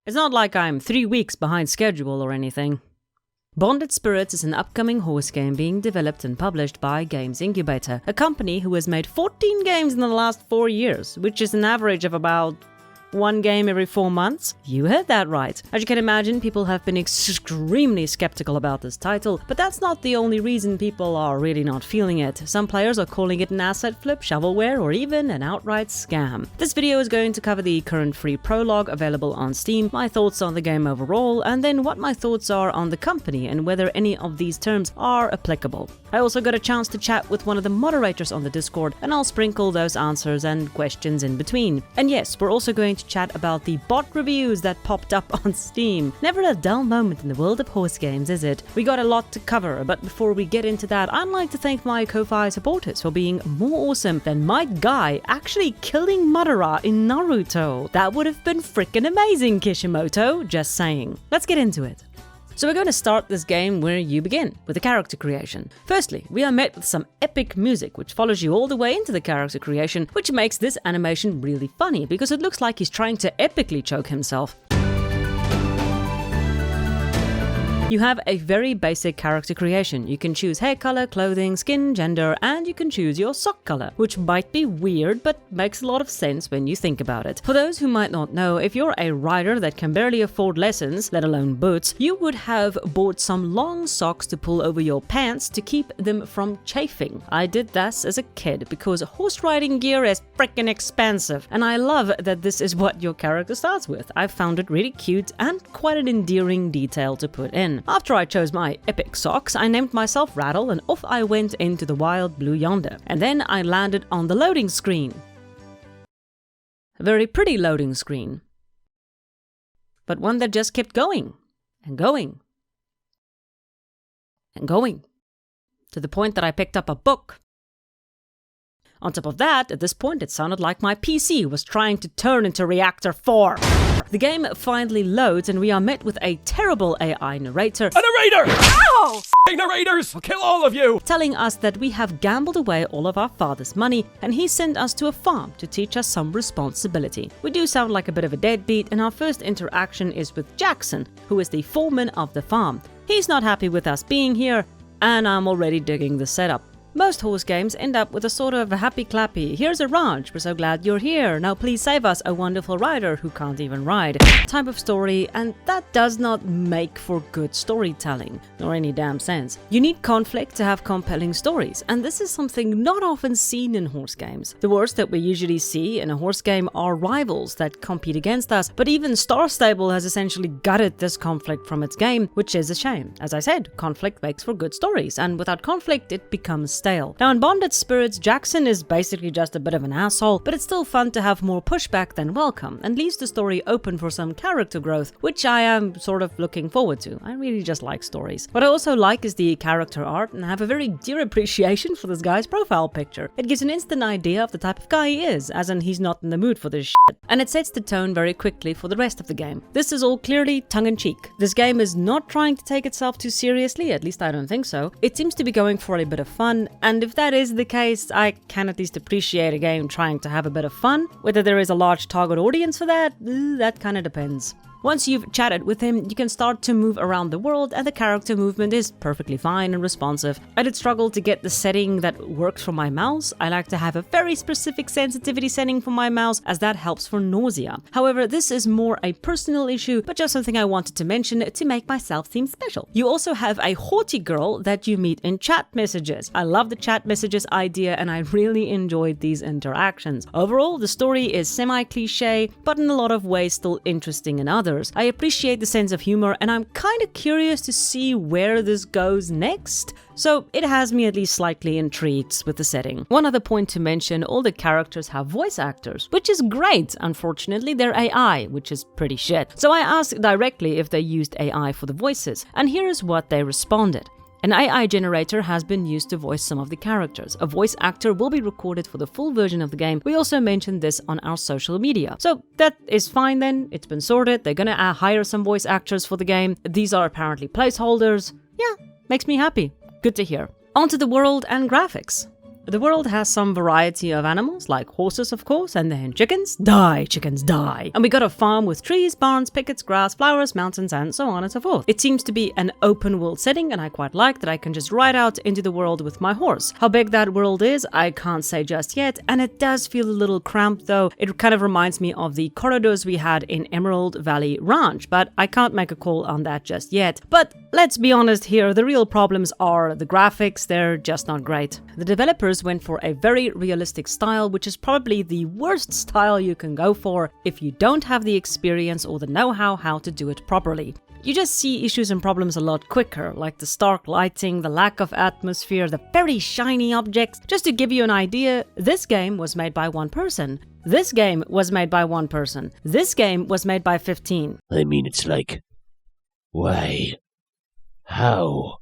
It's not like I'm 3 weeks behind schedule or anything. Bonded Spirits is an upcoming horse game being developed and published by Games Incubator, a company who has made 14 games in the last 4 years, which is an average of about 1 game every 4 months? You heard that right. As you can imagine, people have been extremely skeptical about this title, but that's not the only reason people are really not feeling it. Some players are calling it an asset flip, shovelware, or even an outright scam. This video is going to cover the current free prologue available on Steam, my thoughts on the game overall, and then what my thoughts are on the company and whether any of these terms are applicable. I also got a chance to chat with one of the moderators on the Discord, and I'll sprinkle those answers and questions in between. And yes, we're also going to chat about the bot reviews that popped up on Steam. Never a dull moment in the world of horse games, is it? We got a lot to cover, but before we get into that, I'd like to thank my Ko-Fi supporters for being more awesome than my guy actually killing Madara in Naruto. That would have been freaking amazing, Kishimoto, just saying. Let's get into it. So we're going to start this game where you begin, with the character creation. Firstly, we are met with some epic music, which follows you all the way into the character creation, which makes this animation really funny, because it looks like he's trying to epically choke himself. You have a very basic character creation. You can choose hair color, clothing, skin, gender, and you can choose your sock color, which might be weird, but makes a lot of sense when you think about it. For those who might not know, if you're a rider that can barely afford lessons, let alone boots, you would have bought some long socks to pull over your pants to keep them from chafing. I did this as a kid because horse riding gear is freaking expensive, and I love that this is what your character starts with. I found it really cute and quite an endearing detail to put in. After I chose my epic socks, I named myself Rattle and off I went into the wild blue yonder. And then I landed on the loading screen. A very pretty loading screen. But one that just kept going and going and going. To the point that I picked up a book. On top of that, at this point it sounded like my PC was trying to turn into Reactor 4. The game finally loads and we are met with a terrible AI narrator. A narrator! Ow! F***ing narrators! I'll kill all of you! Telling us that we have gambled away all of our father's money and he sent us to a farm to teach us some responsibility. We do sound like a bit of a deadbeat, and our first interaction is with Jackson, who is the foreman of the farm. He's not happy with us being here, and I'm already digging the setup. Most horse games end up with a sort of happy clappy, here's a ranch, we're so glad you're here, now please save us, a wonderful rider who can't even ride, type of story, and that does not make for good storytelling, nor any damn sense. You need conflict to have compelling stories, and this is something not often seen in horse games. The worst that we usually see in a horse game are rivals that compete against us, but even Star Stable has essentially gutted this conflict from its game, which is a shame. As I said, conflict makes for good stories, and without conflict it becomes stale. Now in Bonded Spirits, Jackson is basically just a bit of an asshole, but it's still fun to have more pushback than welcome, and leaves the story open for some character growth, which I am sort of looking forward to. I really just like stories. What I also like is the character art, and I have a very dear appreciation for this guy's profile picture. It gives an instant idea of the type of guy he is, as in he's not in the mood for this shit, and it sets the tone very quickly for the rest of the game. This is all clearly tongue-in-cheek. This game is not trying to take itself too seriously, at least I don't think so. It seems to be going for a bit of fun, and if that is the case, I can at least appreciate a game trying to have a bit of fun. Whether there is a large target audience for that kind of depends. Once you've chatted with him, you can start to move around the world, and the character movement is perfectly fine and responsive. I did struggle to get the setting that works for my mouse. I like to have a very specific sensitivity setting for my mouse, as that helps for nausea. However, this is more a personal issue, but just something I wanted to mention to make myself seem special. You also have a haughty girl that you meet in chat messages. I love the chat messages idea, and I really enjoyed these interactions. Overall, the story is semi-cliche, but in a lot of ways still interesting in others. I appreciate the sense of humor, and I'm kind of curious to see where this goes next. So it has me at least slightly intrigued with the setting. One other point to mention, all the characters have voice actors, which is great. Unfortunately, they're AI, which is pretty shit. So I asked directly if they used AI for the voices, and here is what they responded. An AI generator has been used to voice some of the characters. A voice actor will be recorded for the full version of the game. We also mentioned this on our social media. So that is fine then, it's been sorted. They're gonna hire some voice actors for the game. These are apparently placeholders. Yeah, makes me happy. Good to hear. Onto the world and graphics. The world has some variety of animals, like horses of course, and then chickens. Die, chickens, die. And we got a farm with trees, barns, pickets, grass, flowers, mountains, and so on and so forth. It seems to be an open world setting, and I quite like that I can just ride out into the world with my horse. How big that world is, I can't say just yet, and it does feel a little cramped though. It kind of reminds me of the corridors we had in Emerald Valley Ranch, but I can't make a call on that just yet. But let's be honest here, the real problems are the graphics. They're just not great. The developers went for a very realistic style, which is probably the worst style you can go for if you don't have the experience or the know-how how to do it properly. You just see issues and problems a lot quicker, like the stark lighting, the lack of atmosphere, the very shiny objects. Just to give you an idea, this game was made by one person. This game was made by one person. This game was made by 15. I mean, it's like, why? How?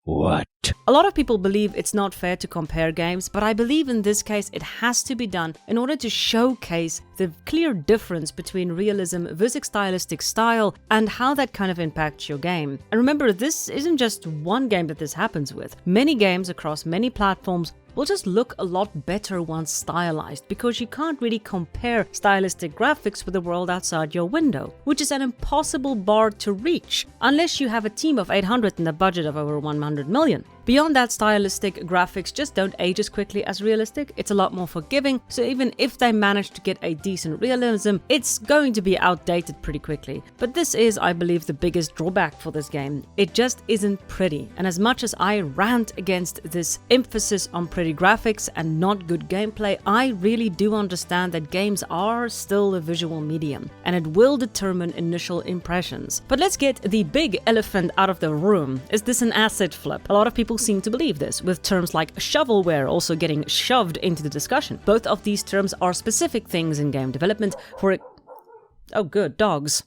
What? A lot of people believe it's not fair to compare games, but I believe in this case it has to be done in order to showcase the clear difference between realism versus stylistic style and how that kind of impacts your game. And remember, this isn't just one game that this happens with. Many games across many platforms will just look a lot better once stylized, because you can't really compare stylistic graphics with the world outside your window, which is an impossible bar to reach unless you have a team of 800 and a budget of over 100 million. Beyond that, stylistic graphics just don't age as quickly as realistic. It's a lot more forgiving, so even if they manage to get a decent realism, it's going to be outdated pretty quickly. But this is, I believe, the biggest drawback for this game. It just isn't pretty. And as much as I rant against this emphasis on pretty graphics and not good gameplay, I really do understand that games are still a visual medium, and it will determine initial impressions. But let's get the big elephant out of the room. Is this an asset flip? A lot of people seem to believe this, with terms like shovelware also getting shoved into the discussion. Both of these terms are specific things in game development for it. Oh good, dogs.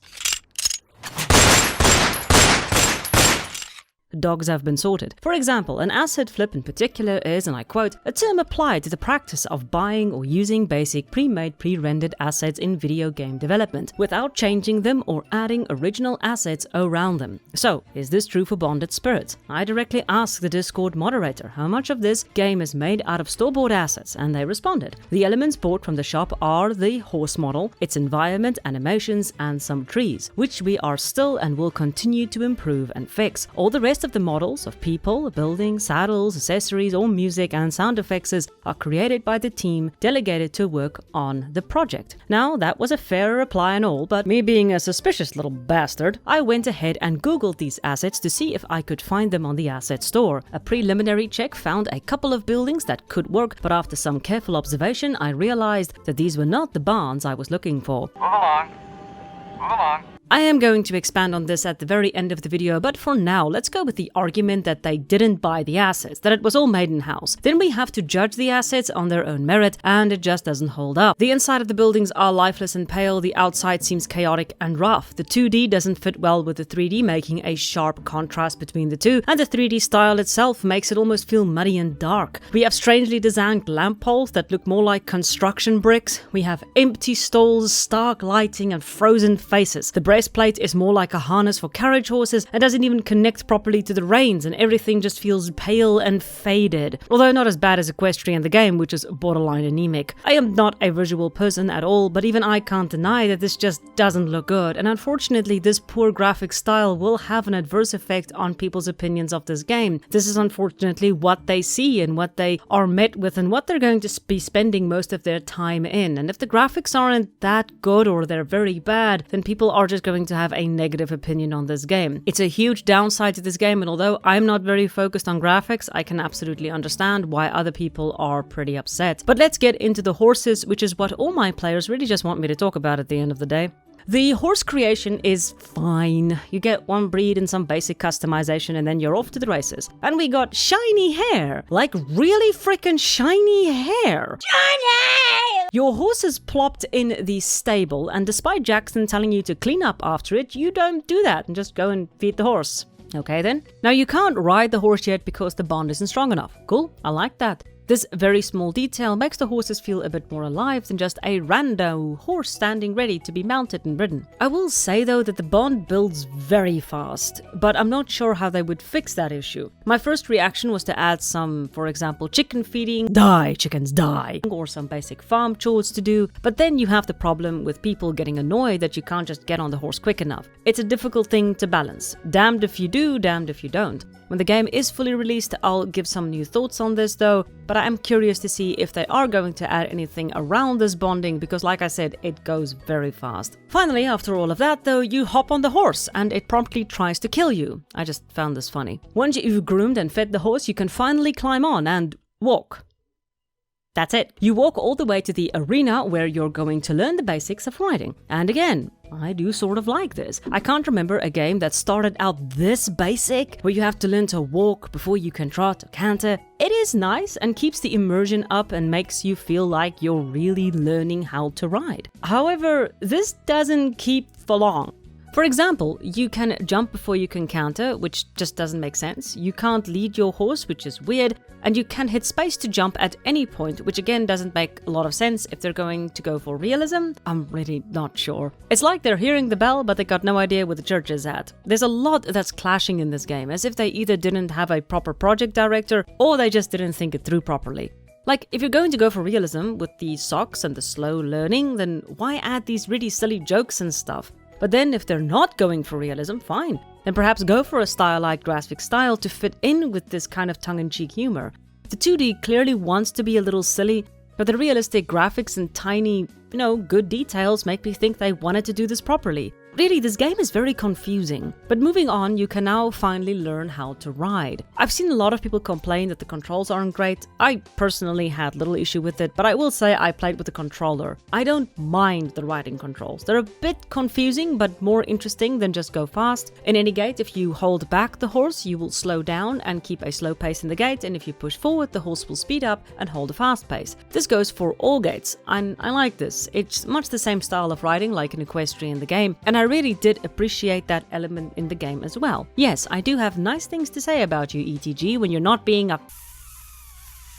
Dogs have been sorted. For example, an asset flip in particular is, and I quote, a term applied to the practice of buying or using basic pre-made, pre-rendered assets in video game development without changing them or adding original assets around them. So, is this true for Bonded Spirit? I directly asked the Discord moderator how much of this game is made out of store-bought assets, and they responded. The elements bought from the shop are the horse model, its environment, animations, and some trees, which we are still and will continue to improve and fix. All the rest of the models of people, buildings, saddles, accessories, or music and sound effects are created by the team delegated to work on the project. Now, that was a fair reply and all, but me being a suspicious little bastard, I went ahead and googled these assets to see if I could find them on the asset store. A preliminary check found a couple of buildings that could work, but after some careful observation, I realized that these were not the barns I was looking for. Move along. Move along. I am going to expand on this at the very end of the video, but for now, let's go with the argument that they didn't buy the assets, that it was all made in-house. Then we have to judge the assets on their own merit, and it just doesn't hold up. The inside of the buildings are lifeless and pale, the outside seems chaotic and rough. The 2D doesn't fit well with the 3D, making a sharp contrast between the two, and the 3D style itself makes it almost feel muddy and dark. We have strangely designed lamp poles that look more like construction bricks. We have empty stalls, stark lighting, and frozen faces. The breastplate is more like a harness for carriage horses and doesn't even connect properly to the reins, and everything just feels pale and faded. Although not as bad as Equestrian the game, which is borderline anemic. I am not a visual person at all, but even I can't deny that this just doesn't look good, and unfortunately this poor graphic style will have an adverse effect on people's opinions of this game. This is unfortunately what they see and what they are met with and what they're going to be spending most of their time in. And if the graphics aren't that good or they're very bad, then people are just going to have a negative opinion on this game. It's a huge downside to this game, and although I'm not very focused on graphics, I can absolutely understand why other people are pretty upset. But let's get into the horses, which is what all my players really just want me to talk about at the end of the day. The horse creation is fine. You get one breed and some basic customization and then you're off to the races. And we got shiny hair. Like really freaking shiny hair. Shiny! Your horse is plopped in the stable, and despite Jackson telling you to clean up after it, you don't do that and just go and feed the horse. Okay then. Now you can't ride the horse yet because the bond isn't strong enough. Cool, I like that. This very small detail makes the horses feel a bit more alive than just a rando horse standing ready to be mounted and ridden. I will say though that the bond builds very fast, but I'm not sure how they would fix that issue. My first reaction was to add some, for example, chicken feeding, die chickens die, or some basic farm chores to do, but then you have the problem with people getting annoyed that you can't just get on the horse quick enough. It's a difficult thing to balance. Damned if you do, damned if you don't. When the game is fully released, I'll give some new thoughts on this though, but I am curious to see if they are going to add anything around this bonding because like I said, it goes very fast. Finally, after all of that though, you hop on the horse and it promptly tries to kill you. I just found this funny. Once you've groomed and fed the horse, you can finally climb on and walk. That's it. You walk all the way to the arena where you're going to learn the basics of riding. And again, I do sort of like this. I can't remember a game that started out this basic, where you have to learn to walk before you can trot or canter. It is nice and keeps the immersion up and makes you feel like you're really learning how to ride. However, this doesn't keep for long. For example, you can jump before you can canter, which just doesn't make sense. You can't lead your horse, which is weird. And you can hit space to jump at any point, which again doesn't make a lot of sense if they're going to go for realism. I'm really not sure. It's like they're hearing the bell, but they got no idea where the church is at. There's a lot that's clashing in this game, as if they either didn't have a proper project director, or they just didn't think it through properly. Like, if you're going to go for realism with the socks and the slow learning, then why add these really silly jokes and stuff? But then if they're not going for realism, fine. Then perhaps go for a stylized graphic style to fit in with this kind of tongue-in-cheek humor. The 2D clearly wants to be a little silly, but the realistic graphics and tiny, good details make me think they wanted to do this properly. Really, this game is very confusing. But moving on, you can now finally learn how to ride. I've seen a lot of people complain that the controls aren't great. I personally had little issue with it, but I will say I played with the controller. I don't mind the riding controls. They're a bit confusing, but more interesting than just go fast. In any gate, if you hold back the horse, you will slow down and keep a slow pace in the gate, and if you push forward, the horse will speed up and hold a fast pace. This goes for all gates, and I like this. It's much the same style of riding like an equestrian in the game, and I really did appreciate that element in the game as well. Yes, I do have nice things to say about you, ETG, when you're not being a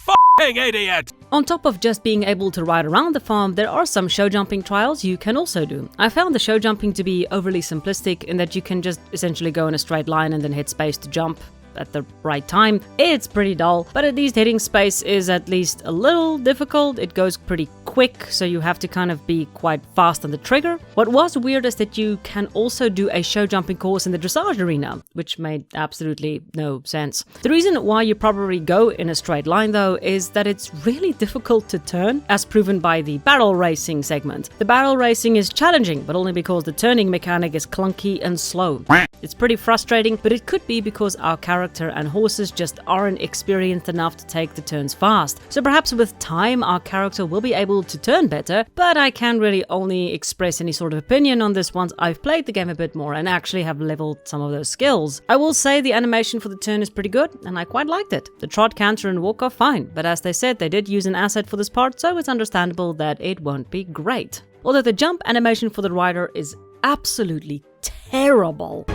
F***ing idiot! On top of just being able to ride around the farm, there are some show jumping trials you can also do. I found the show jumping to be overly simplistic in that you can just essentially go in a straight line and then hit space to jump at the right time. It's pretty dull, but at least hitting space is at least a little difficult. It goes pretty quick, so you have to kind of be quite fast on the trigger. What was weird is that you can also do a show jumping course in the dressage arena, which made absolutely no sense. The reason why you probably go in a straight line though is that it's really difficult to turn, as proven by the barrel racing segment. The barrel racing is challenging, but only because the turning mechanic is clunky and slow. It's pretty frustrating, but it could be because our character and horses just aren't experienced enough to take the turns fast. So perhaps with time our character will be able to turn better, but I can really only express any sort of opinion on this once I've played the game a bit more and actually have leveled some of those skills. I will say the animation for the turn is pretty good, and I quite liked it. The trot, canter and walk are fine, but as they said, they did use an asset for this part, so it's understandable that it won't be great. Although the jump animation for the rider is absolutely terrible.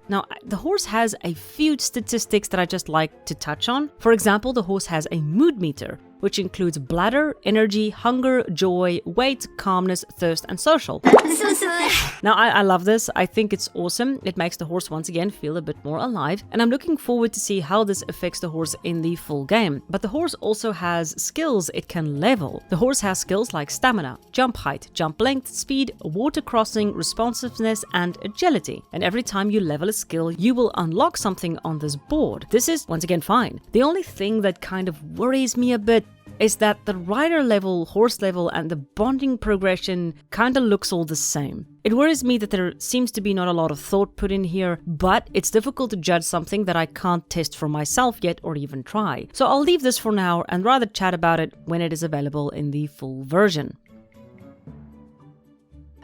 Now, the horse has a few statistics that I just like to touch on. For example, the horse has a mood meter, which includes bladder, energy, hunger, joy, weight, calmness, thirst, and social. Now, I love this. I think it's awesome. It makes the horse once again feel a bit more alive, and I'm looking forward to see how this affects the horse in the full game. But the horse also has skills it can level. The horse has skills like stamina, jump height, jump length, speed, water crossing, responsiveness, and agility. And every time you level a skill, you will unlock something on this board. This is, once again, fine. The only thing that kind of worries me a bit is that the rider level, horse level, and the bonding progression kinda looks all the same. It worries me that there seems to be not a lot of thought put in here, but it's difficult to judge something that I can't test for myself yet or even try. So I'll leave this for now and rather chat about it when it is available in the full version.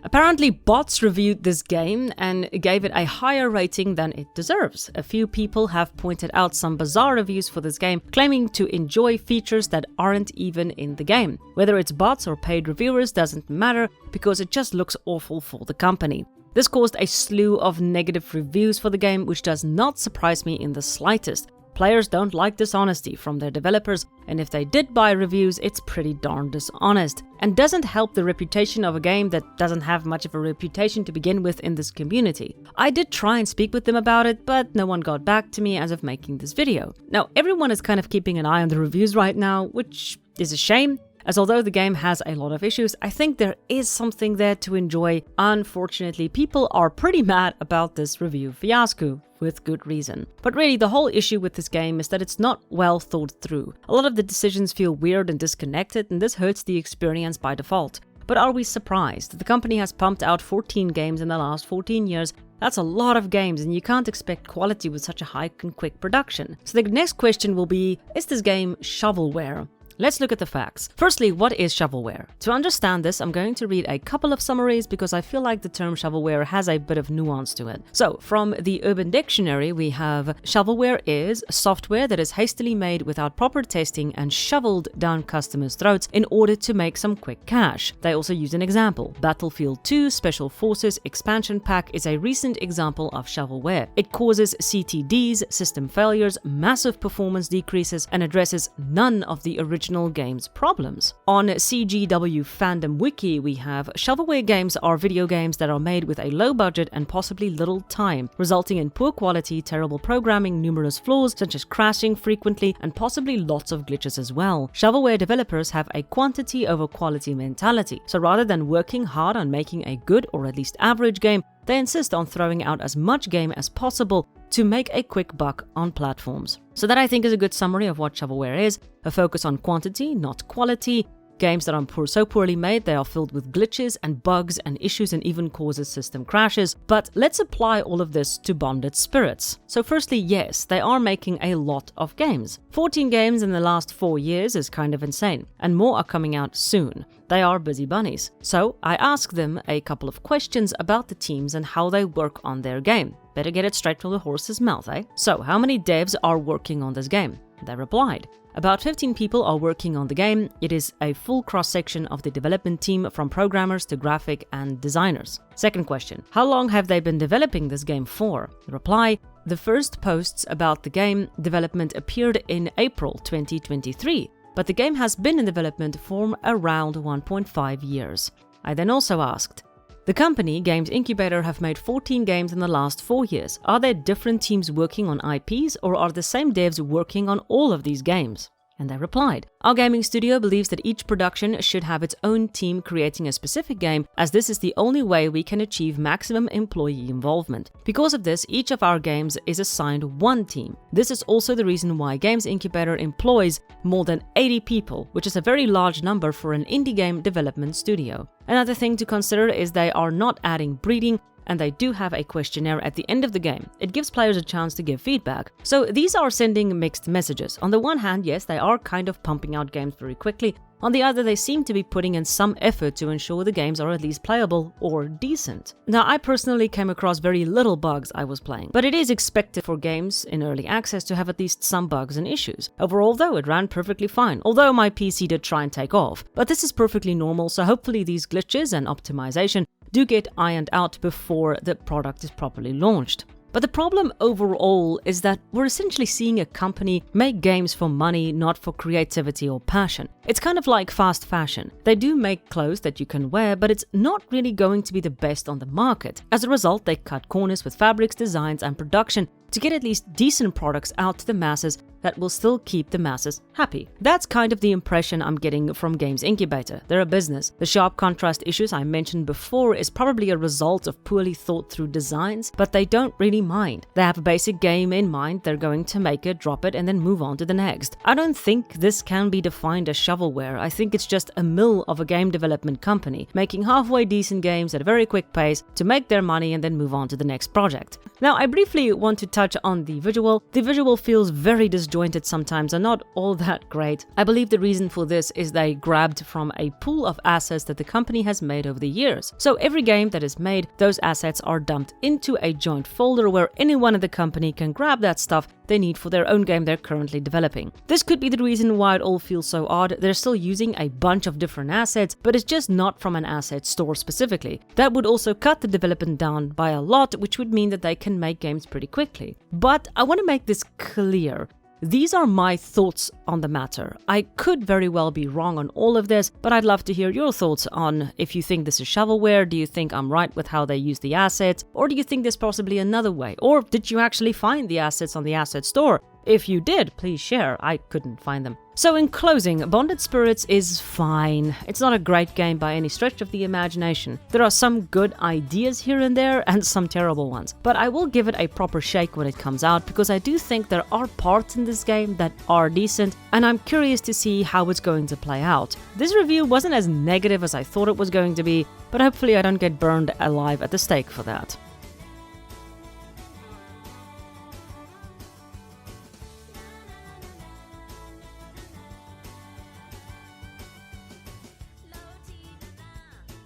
Apparently, bots reviewed this game and gave it a higher rating than it deserves. A few people have pointed out some bizarre reviews for this game, claiming to enjoy features that aren't even in the game. Whether it's bots or paid reviewers doesn't matter, because it just looks awful for the company. This caused a slew of negative reviews for the game, which does not surprise me in the slightest. Players don't like dishonesty from their developers, and if they did buy reviews, it's pretty darn dishonest, and doesn't help the reputation of a game that doesn't have much of a reputation to begin with in this community. I did try and speak with them about it, but no one got back to me as of making this video. Now, everyone is kind of keeping an eye on the reviews right now, which is a shame, as although the game has a lot of issues, I think there is something there to enjoy. Unfortunately, people are pretty mad about this review fiasco, with good reason. But really, the whole issue with this game is that it's not well thought through. A lot of the decisions feel weird and disconnected, and this hurts the experience by default. But are we surprised? The company has pumped out 14 games in the last 14 years. That's a lot of games, and you can't expect quality with such a high and quick production. So the next question will be, is this game shovelware? Let's look at the facts. Firstly, what is shovelware? To understand this, I'm going to read a couple of summaries because I feel like the term shovelware has a bit of nuance to it. So, from the Urban Dictionary, we have shovelware is software that is hastily made without proper testing and shoveled down customers' throats in order to make some quick cash. They also use an example. Battlefield 2 Special Forces Expansion Pack is a recent example of shovelware. It causes CTDs, system failures, massive performance decreases, and addresses none of the original game's problems. On CGW Fandom Wiki, we have shovelware games are video games that are made with a low budget and possibly little time, resulting in poor quality, terrible programming, numerous flaws such as crashing frequently, and possibly lots of glitches as well. Shovelware developers have a quantity over quality mentality, so rather than working hard on making a good or at least average game, they insist on throwing out as much game as possible to make a quick buck on platforms. So that I think is a good summary of what shovelware is: a focus on quantity, not quality. Games that are so poorly made they are filled with glitches and bugs and issues and even causes system crashes. But let's apply all of this to Bonded Spirits. So firstly, yes, they are making a lot of games. 14 games in the last 4 years is kind of insane, and more are coming out soon. They are busy bunnies. So I asked them a couple of questions about the teams and how they work on their game. Better get it straight from the horse's mouth, eh? So, how many devs are working on this game? They replied, about 15 people are working on the game. It is a full cross-section of the development team, from programmers to graphic and designers. Second question, how long have they been developing this game for? The reply, the first posts about the game development appeared in April 2023, but the game has been in development for around 1.5 years. I then also asked, the company, Games Incubator, have made 14 games in the last 4 years. Are there different teams working on IPs, or are the same devs working on all of these games? And they replied, our gaming studio believes that each production should have its own team creating a specific game, as this is the only way we can achieve maximum employee involvement. Because of this, each of our games is assigned one team. This is also the reason why Games Incubator employs more than 80 people, which is a very large number for an indie game development studio. Another thing to consider is they are not adding breeding, and they do have a questionnaire at the end of the game. It gives players a chance to give feedback. So these are sending mixed messages. On the one hand, yes, they are kind of pumping out games very quickly. On the other, they seem to be putting in some effort to ensure the games are at least playable or decent. Now, I personally came across very little bugs I was playing, but it is expected for games in early access to have at least some bugs and issues. Overall, though, it ran perfectly fine, although my PC did try and take off. But this is perfectly normal, so hopefully these glitches and optimization do get ironed out before the product is properly launched. But the problem overall is that we're essentially seeing a company make games for money, not for creativity or passion. It's kind of like fast fashion. They do make clothes that you can wear, but it's not really going to be the best on the market. As a result, they cut corners with fabrics, designs, and production to get at least decent products out to the masses that will still keep the masses happy. That's kind of the impression I'm getting from Games Incubator. They're a business. The sharp contrast issues I mentioned before is probably a result of poorly thought through designs, but they don't really mind. They have a basic game in mind, they're going to make it, drop it, and then move on to the next. I don't think this can be defined as shovelware. I think it's just a mill of a game development company, making halfway decent games at a very quick pace to make their money and then move on to the next project. Now, I briefly want to touch on the visual. The visual feels very disjointed sometimes and not all that great. I believe the reason for this is they grabbed from a pool of assets that the company has made over the years. So every game that is made, those assets are dumped into a joint folder where anyone in the company can grab that stuff they need for their own game they're currently developing. This could be the reason why it all feels so odd. They're still using a bunch of different assets, but it's just not from an asset store specifically. That would also cut the development down by a lot, which would mean that they can make games pretty quickly. But I want to make this clear. These are my thoughts on the matter. I could very well be wrong on all of this, but I'd love to hear your thoughts on if you think this is shovelware, do you think I'm right with how they use the assets, or do you think there's possibly another way? Or did you actually find the assets on the asset store? If you did, please share. I couldn't find them. So in closing, Bonded Spirits is fine. It's not a great game by any stretch of the imagination. There are some good ideas here and there and some terrible ones. But I will give it a proper shake when it comes out because I do think there are parts in this game that are decent and I'm curious to see how it's going to play out. This review wasn't as negative as I thought it was going to be, but hopefully I don't get burned alive at the stake for that.